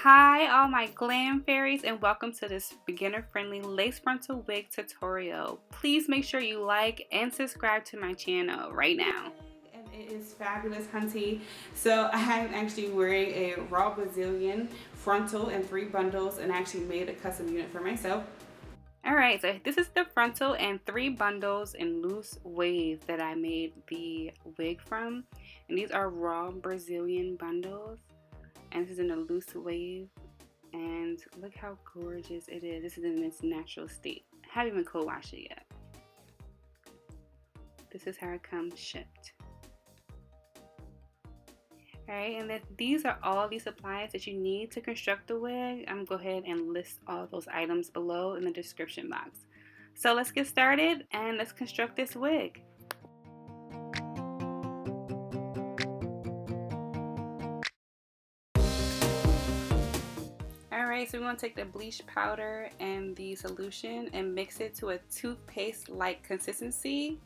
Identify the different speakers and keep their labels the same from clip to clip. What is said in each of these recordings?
Speaker 1: Hi all my glam fairies, and welcome to this beginner friendly lace frontal wig tutorial. Please make sure you like and subscribe to my channel right now. And it is fabulous, hunty. So I am actually wearing a raw Brazilian frontal in 3 bundles and actually made a custom unit for myself. Alright, so this is the frontal and 3 bundles in loose wave that I made the wig from. And these are raw Brazilian bundles. And this is in a loose wave, and look how gorgeous it is. This is in its natural state. I haven't even co-washed it yet. This is how it comes shipped. Alright, and these are all the supplies that you need to construct the wig. I'm going to go ahead and list all those items below in the description box. So let's get started and let's construct this wig. Alright, so we're going to take the bleach powder and the solution and mix it to a toothpaste-like consistency,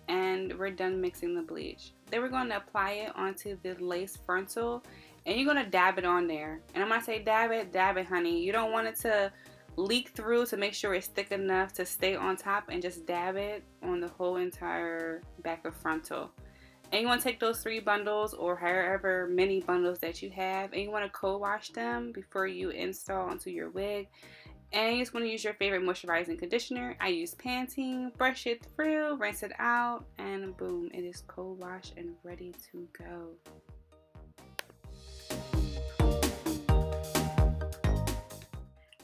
Speaker 1: and we're done mixing the bleach. Then we're going to apply it onto the lace frontal, and you're going to dab it on there. And I'm going to say dab it, honey. You don't want it to leak through, to make sure it's thick enough to stay on top, and just dab it on the whole entire back of frontal. And you want to take those 3 bundles or however many bundles that you have, and you want to co-wash them before you install onto your wig. And you just want to use your favorite moisturizing conditioner. I use Pantene, brush it through, rinse it out, and boom, it is co-washed and ready to go.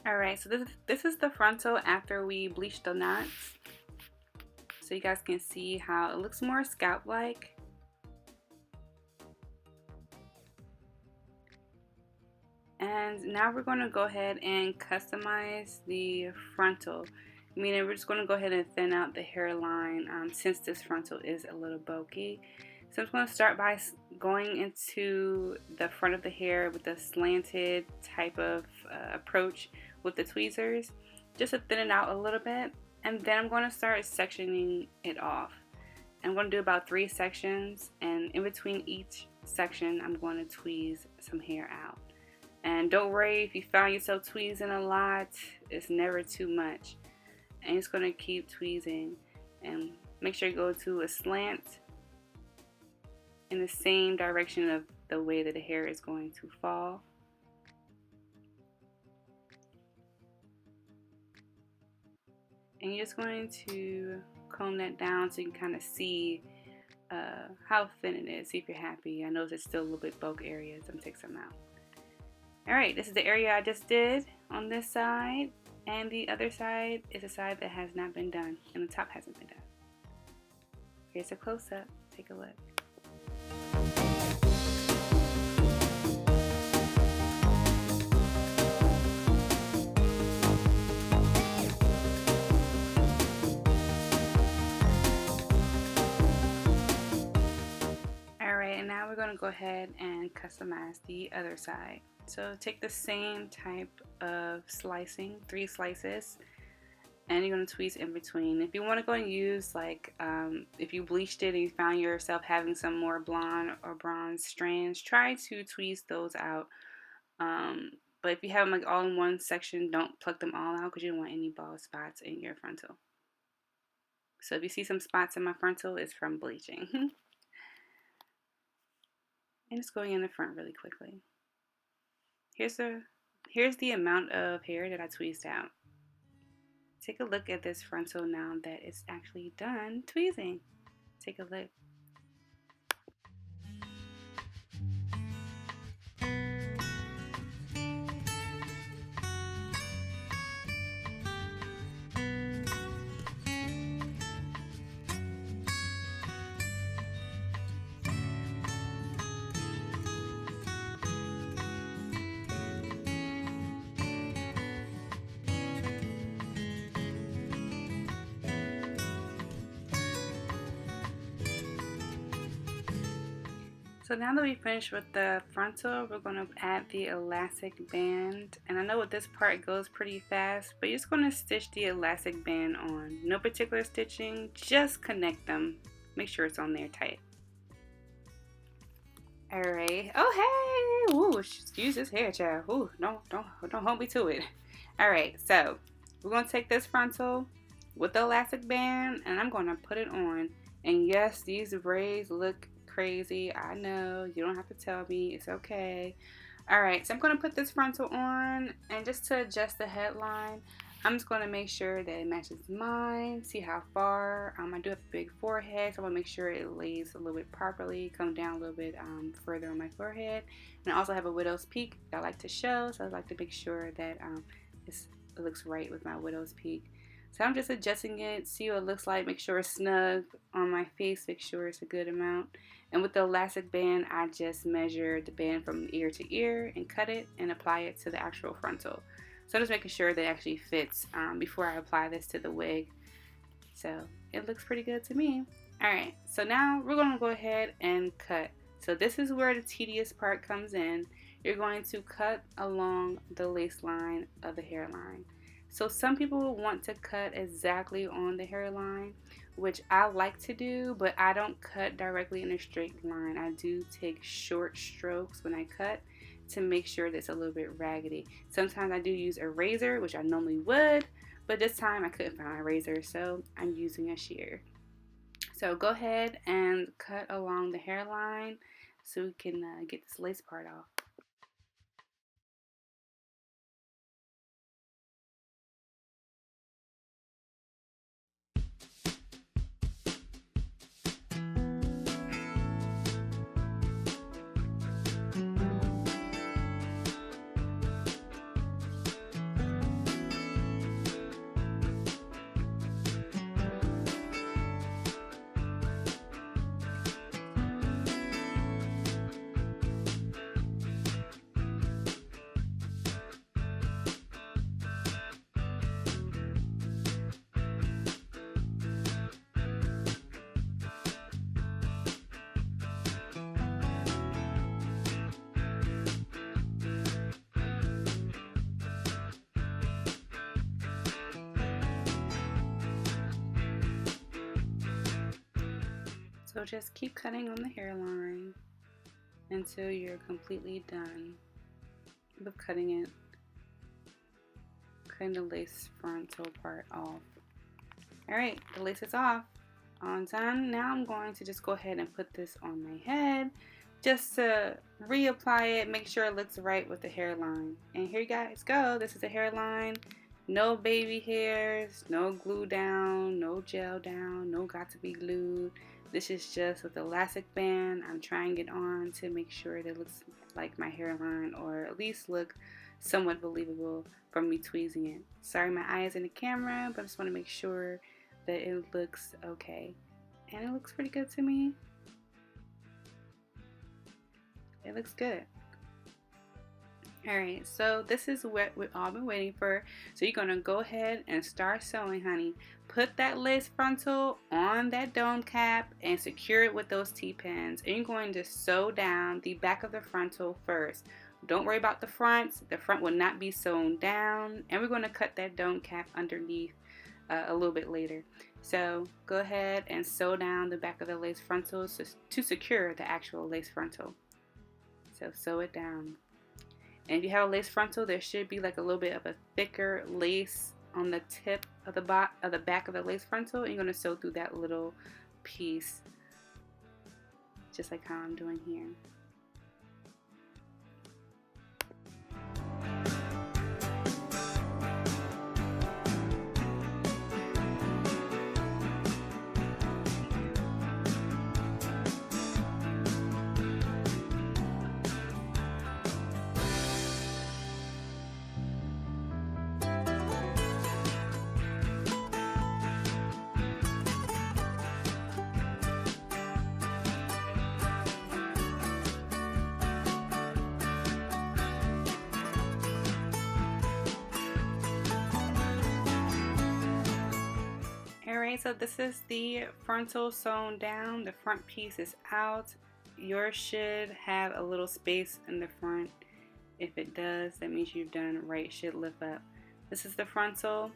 Speaker 1: Alright, so this is the frontal after we bleached the knots. So you guys can see how it looks more scalp-like. And now we're going to go ahead and customize the frontal. Meaning we're just going to go ahead and thin out the hairline since this frontal is a little bulky. So I'm just going to start by going into the front of the hair with a slanted type of approach with the tweezers, just to thin it out a little bit. And then I'm going to start sectioning it off. I'm going to do about 3 sections, and in between each section I'm going to tweeze some hair out. And don't worry if you found yourself tweezing a lot, it's never too much. And you're just going to keep tweezing and make sure you go to a slant in the same direction of the way that the hair is going to fall. And you're just going to comb that down so you can kind of see how thin it is. See if you're happy. I know there's still a little bit bulk areas. I'm going to take some out. Alright, this is the area I just did on this side, and the other side is a side that has not been done, and the top hasn't been done. Here's a close-up. Take a look. Alright, and now we're going to go ahead and customize the other side. So take the same type of slicing, 3 slices, and you're going to tweeze in between. If you want to go and use, like, if you bleached it and you found yourself having some more blonde or bronze strands, try to tweeze those out. But if you have them like all in one section, don't pluck them all out because you don't want any bald spots in your frontal. So if you see some spots in my frontal, it's from bleaching. And it's going in the front really quickly. Here's the amount of hair that I tweezed out. Take a look at this frontal now that it's actually done tweezing. Take a look. So now that we finished with the frontal, we're going to add the elastic band. And I know with this part it goes pretty fast, but you're just going to stitch the elastic band on. No particular stitching, just connect them. Make sure it's on there tight. Alright. Oh hey! Ooh, excuse this hair, child. Ooh, don't hold me to it. Alright, so we're gonna take this frontal with the elastic band and I'm gonna put it on. And yes, these braids look crazy. I know, you don't have to tell me, it's okay. Alright, so I'm gonna put this frontal on, and just to adjust the headline, I'm just going to make sure that it matches mine. See how far. I do have a big forehead, so I want to make sure it lays a little bit properly. Come down a little bit further on my forehead. And I also have a widow's peak that I like to show, so I like to make sure that it looks right with my widow's peak. So I'm just adjusting it, see what it looks like, make sure it's snug on my face, make sure it's a good amount. And with the elastic band, I just measure the band from ear to ear and cut it and apply it to the actual frontal. So just making sure that it actually fits before I apply this to the wig. So it looks pretty good to me. Alright, so now we're going to go ahead and cut. So this is where the tedious part comes in. You're going to cut along the lace line of the hairline. So some people want to cut exactly on the hairline, which I like to do, but I don't cut directly in a straight line. I do take short strokes when I cut to make sure that it's a little bit raggedy. Sometimes I do use a razor, which I normally would, but this time I couldn't find a razor, so I'm using a shear. So go ahead and cut along the hairline so we can get this lace part off. So just keep cutting on the hairline until you're completely done with cutting the lace frontal part off. Alright, the lace is off. All done. Now I'm going to just go ahead and put this on my head just to reapply it, make sure it looks right with the hairline. And here you guys go. This is the hairline. No baby hairs, no glue down, no gel down, no got to be glued. This is just with the elastic band. I'm trying it on to make sure that it looks like my hairline, or at least look somewhat believable from me tweezing it. Sorry my eye is in the camera, but I just want to make sure that it looks okay. And it looks pretty good to me. It looks good. Alright, so this is what we've all been waiting for. So you're going to go ahead and start sewing, honey. Put that lace frontal on that dome cap and secure it with those T-pins. And you're going to sew down the back of the frontal first. Don't worry about the front. The front will not be sewn down. And we're going to cut that dome cap underneath a little bit later. So go ahead and sew down the back of the lace frontal to secure the actual lace frontal. So sew it down. And if you have a lace frontal, there should be like a little bit of a thicker lace on the tip of the back of the lace frontal. And you're going to sew through that little piece, just like how I'm doing here. Alright, so this is the frontal sewn down. The front piece is out. Yours should have a little space in the front. If it does, that means you've done right. It should lift up. This is the frontal.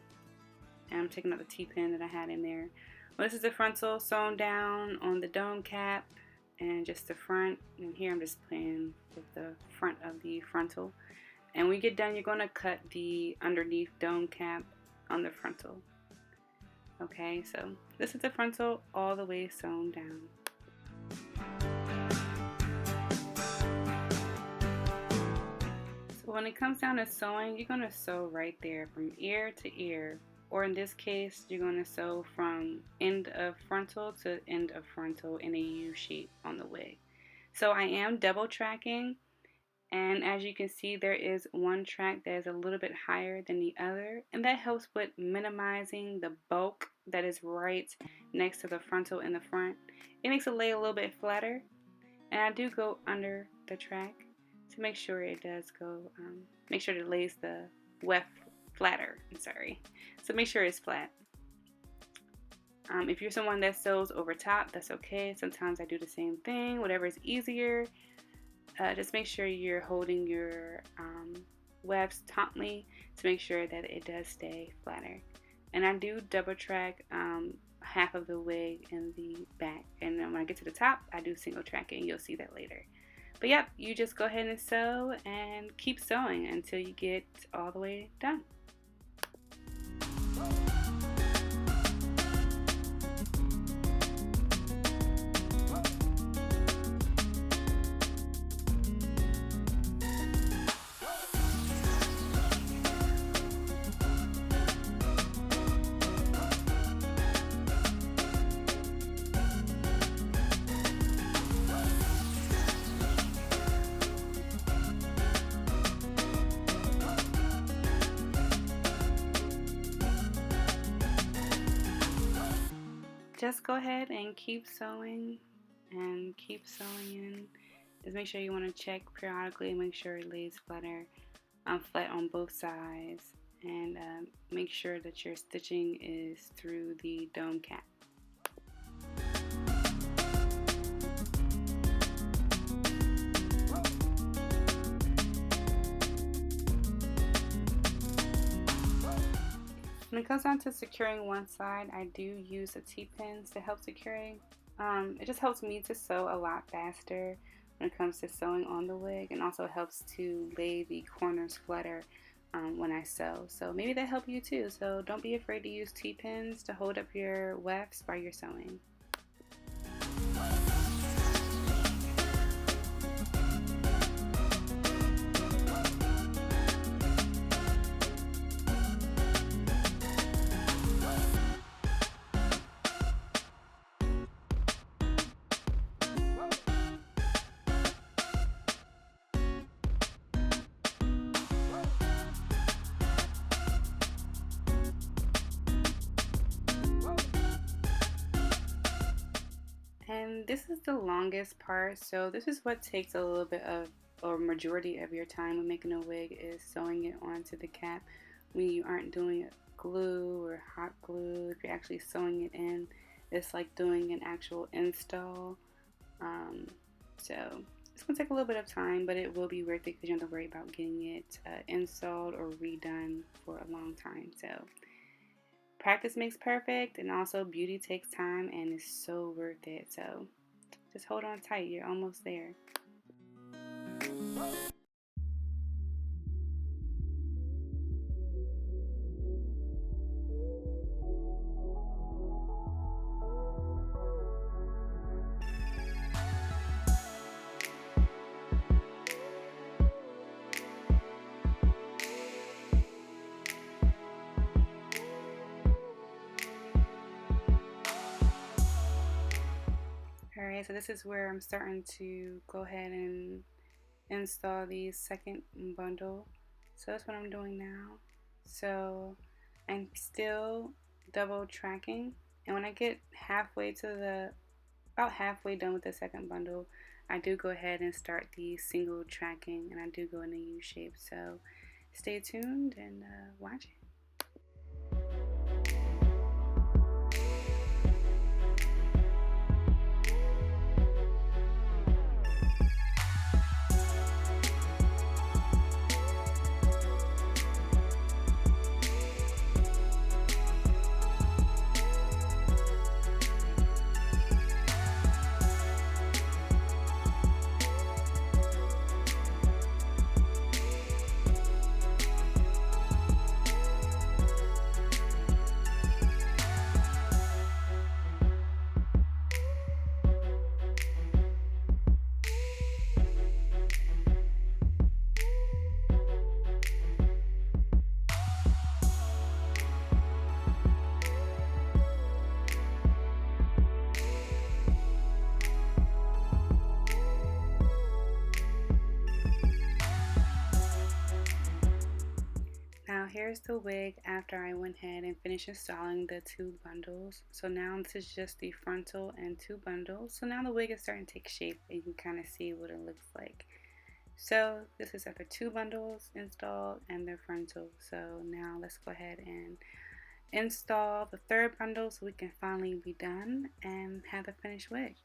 Speaker 1: And I'm taking out the T-pin that I had in there. Well, this is the frontal sewn down on the dome cap. and just the front. And here I'm just playing with the front of the frontal. And when you get done, you're going to cut the underneath dome cap on the frontal. Okay, so this is the frontal all the way sewn down. So when it comes down to sewing, you're going to sew right there from ear to ear. Or in this case, you're going to sew from end of frontal to end of frontal in a U shape on the wig. So I am double tracking, and as you can see, there is one track that is a little bit higher than the other, and that helps with minimizing the bulk that is right next to the frontal in the front. It makes the lay a little bit flatter, and I do go under the track to make sure it does go, make sure it lays the weft flatter, so make sure it's flat. If you're someone that sews over top, that's okay. Sometimes I do the same thing, whatever is easier. Just make sure you're holding your wefts tautly to make sure that it does stay flatter. And I do double track half of the wig in the back, and then when I get to the top, I do single track it, and you'll see that later. But yep, you just go ahead and sew and keep sewing until you get all the way done. Just go ahead and keep sewing and keep sewing in. Just make sure you want to check periodically and make sure it lays flat on both sides, and make sure that your stitching is through the dome cap. When it comes down to securing one side, I do use the T-pins to help securing. It just helps me to sew a lot faster when it comes to sewing on the wig, and also helps to lay the corners flatter when I sew. So maybe that helps you too. So don't be afraid to use T-pins to hold up your wefts while you're sewing. And this is the longest part, so this is what takes a little bit of, or majority of your time when making a wig, is sewing it onto the cap when you aren't doing glue or hot glue. If you're actually sewing it in, it's like doing an actual install. So it's going to take a little bit of time, but it will be worth it because you don't have to worry about getting it installed or redone for a long time. So practice makes perfect, and also beauty takes time and is so worth it. So just hold on tight, you're almost there. Alright, so this is where I'm starting to go ahead and install the second bundle. So that's what I'm doing now. So I'm still double tracking, and when I get about halfway done with the second bundle, I do go ahead and start the single tracking, and I do go in a U shape. So stay tuned and watch it. here's the wig after I went ahead and finished installing the 2 bundles. So now this is just the frontal and 2 bundles. So now the wig is starting to take shape and you can kind of see what it looks like. So this is after 2 bundles installed and the frontal. So now let's go ahead and install the 3rd bundle so we can finally be done and have the finished wig.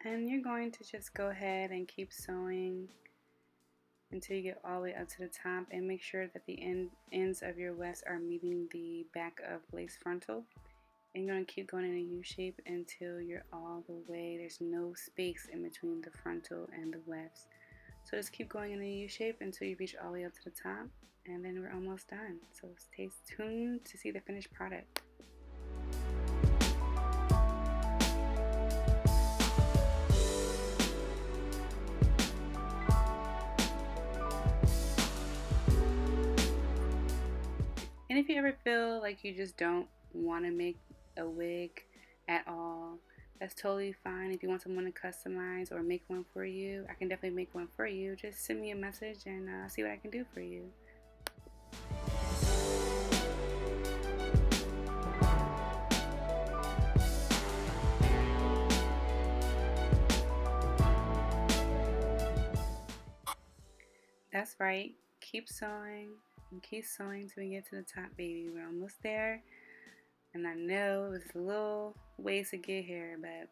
Speaker 1: And you're going to just go ahead and keep sewing until you get all the way up to the top, and make sure that the ends of your wefts are meeting the back of lace frontal. And you're going to keep going in a U shape until you're all the way, there's no space in between the frontal and the wefts. So just keep going in a U shape until you reach all the way up to the top, and then we're almost done. So stay tuned to see the finished product. And if you ever feel like you just don't want to make a wig at all, that's totally fine. If you want someone to customize or make one for you, I can definitely make one for you. Just send me a message and see what I can do for you. That's right. Keep sewing and keep sewing till we get to the top, baby. We're almost there. And I know it's a little ways to get here, but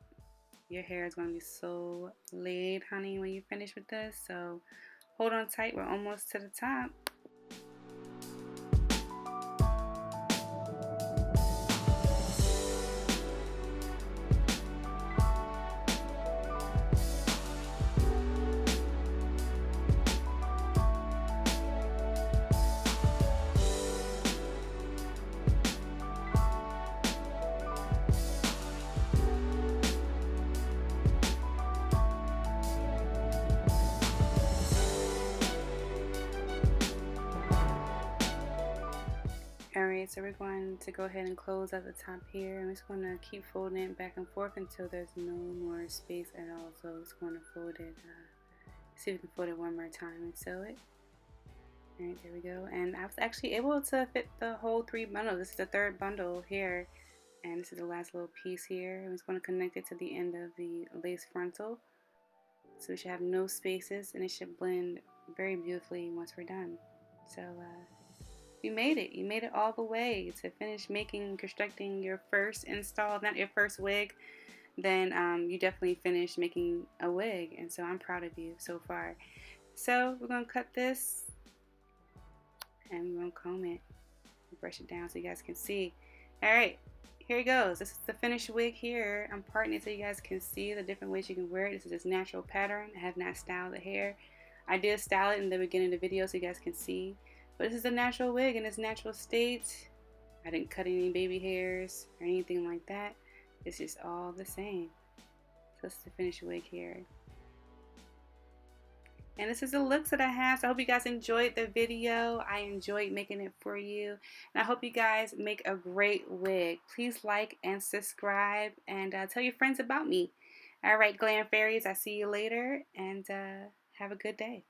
Speaker 1: your hair is going to be so laid, honey, when you finish with this. So hold on tight. We're almost to the top. Alright, so we're going to go ahead and close at the top here. I'm just going to keep folding it back and forth until there's no more space at all. So it's going to fold it, see if we can fold it one more time and sew it. Alright, there we go. And I was actually able to fit the whole 3 bundles. This is the 3rd bundle here. And this is the last little piece here. I'm just going to connect it to the end of the lace frontal. So we should have no spaces and it should blend very beautifully once we're done. So, you made it. You made it all the way to finish constructing your first install, not your first wig. Then you definitely finished making a wig, and so I'm proud of you so far. So we're gonna cut this, and we're gonna comb it, brush it down so you guys can see. All right, here it goes. This is the finished wig here. I'm parting it so you guys can see the different ways you can wear it. This is this natural pattern. I have not styled the hair. I did style it in the beginning of the video so you guys can see. But this is a natural wig in its natural state. I didn't cut any baby hairs or anything like that. It's just all the same. So this is the finished wig here. And this is the looks that I have. So I hope you guys enjoyed the video. I enjoyed making it for you. And I hope you guys make a great wig. Please like and subscribe and tell your friends about me. All right, GlamFairies, I see you later. And have a good day.